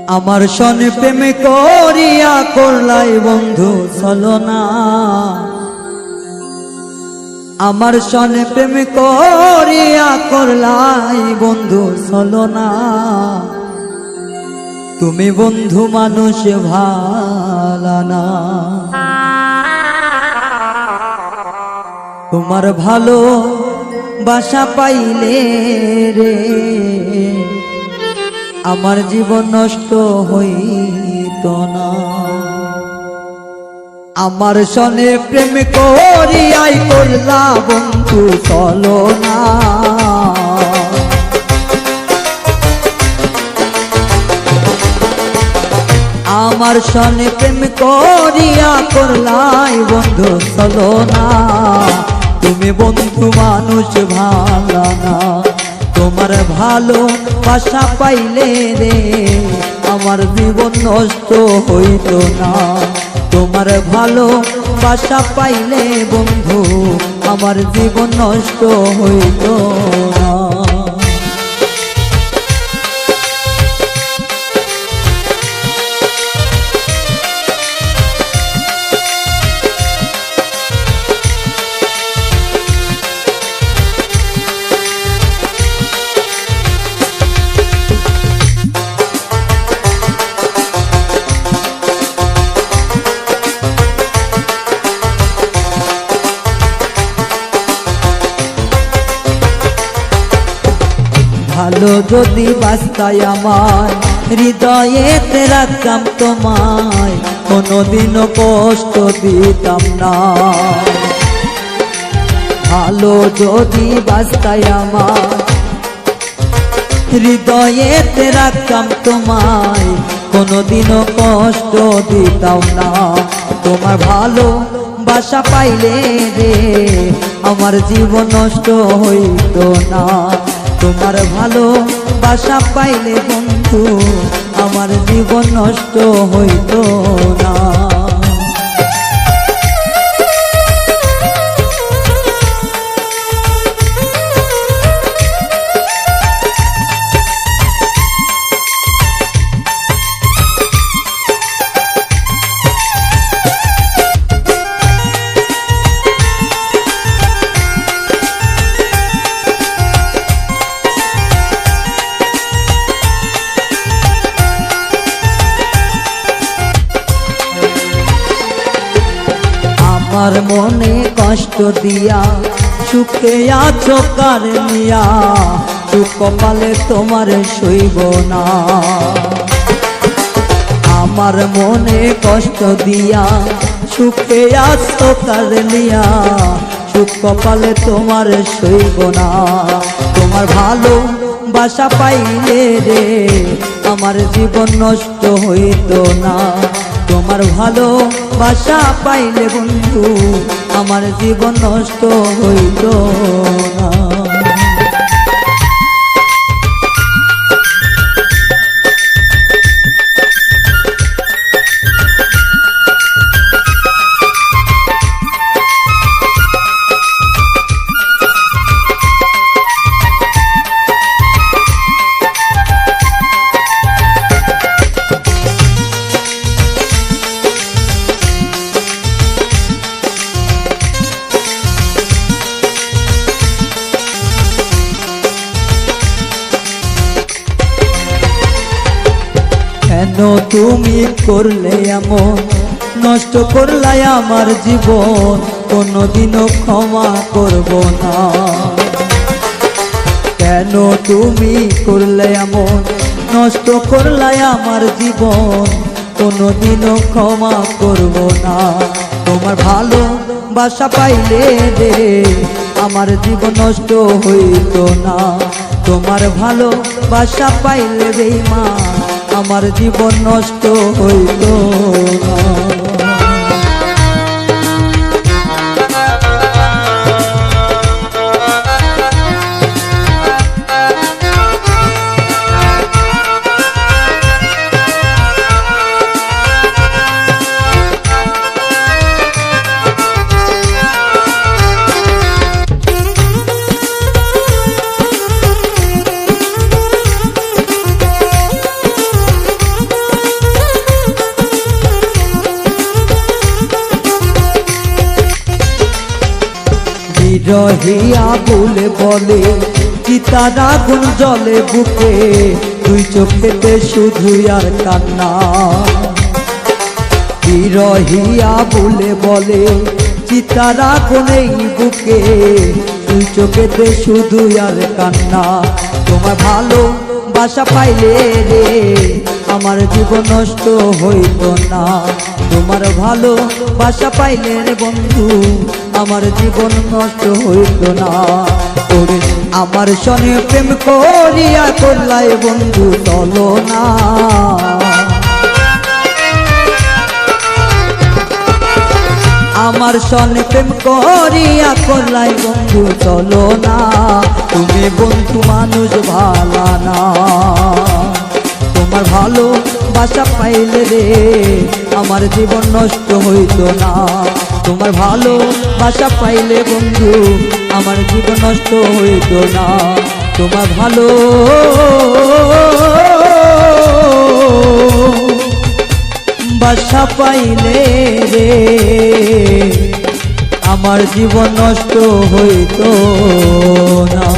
আমার সনে প্রেম করিয়া করলাই বন্ধু ছলনা, আমার সনে প্রেম করিয়া করলাই বন্ধু ছলনা। তুমি বন্ধু মানুষ ভালানা, তোমার ভালো বাসা পাইলে রে আমার জীবন নষ্ট হইত না। আমার সনে প্রেম করিয়াই করলা বন্ধু ছলনা, আমার সনে প্রেম করিয়া করলাই বন্ধু ছলনা। তুমি বন্ধু মানুষ ভালানা, তোমার ভালো বাসা পাইলে রে আমার জীবন নষ্ট হইত না। তোমার ভালো বাসা পাইলে বন্ধু আমার জীবন নষ্ট হইত না। ভালো যদি বাস্তায় আমার হৃদয়েতে রাখতাম তোমায়, কোনোদিনও কষ্ট দিতাম না। ভালো যদি বাস্তায় আমার হৃদয়েতে রাখতাম তোমায়, কোনোদিনও কষ্ট দিতাম না। তোমার ভালো বাসা পাইলে রে আমার জীবন নষ্ট হইত না। তোমার ভালো বাসা পাইলে বন্ধু আমার জীবন নষ্ট হইত না। আমার মনে কষ্ট দিয়া সুখে আছো কার নিয়া, সুখ কপালে তোমার সইব না। আমার মনে কষ্ট দিয়া সুখে আছো কার নিয়া, সুখ কপালে তোমার সইব না। তোমার ভালো বাসা পাইলে রে আমার জীবন নষ্ট হইত না। তোমার ভালো বাসা পাইলে বন্ধু আমার জীবন নষ্ট হইত না। কেন তুমি করলে এমন, নষ্ট করলাই আমার জীবন, কোনোদিনও ক্ষমা করব না। কেন তুমি করলে এমন, নষ্ট করলাই আমার জীবন, কোনোদিনও ক্ষমা করব না। তোমার ভালো বাসা পাইলে রে আমার জীবন নষ্ট হইত না। তোমার ভালো বাসা পাইলে রে মা আমার জীবন নষ্ট হইত না। বিরহিয়া বলে বলে চিতার আগুন জলে বুকে দুই চোখেতে শুধু আর কান্না বিরহিয়া বলে বলে চিতার আগুন এই বুকে দুই চোখেতে শুধু আর কান্না তোমার ভালো বাসা পাইলে রে আমার জীবন নষ্ট হইত না তোমার ভালো বাসা পাইলে রে বন্ধু আমার জীবন নষ্ট হইত না ওরে আমার সনে প্রেম করিয়া করলাই বন্ধু চলো না আমার সনে প্রেম করিয়া করলাই বন্ধু চলো না তুমি বন্ধু মানুষ ভালো না তোমার ভালো বাসা পাইলে রে আমার জীবন নষ্ট হইত না তোমার ভালো বাসা পাইলে বন্ধু আমার জীবন নষ্ট হইত না তোমার ভালো বাসা পাইলে রে আমার জীবন নষ্ট হইত না।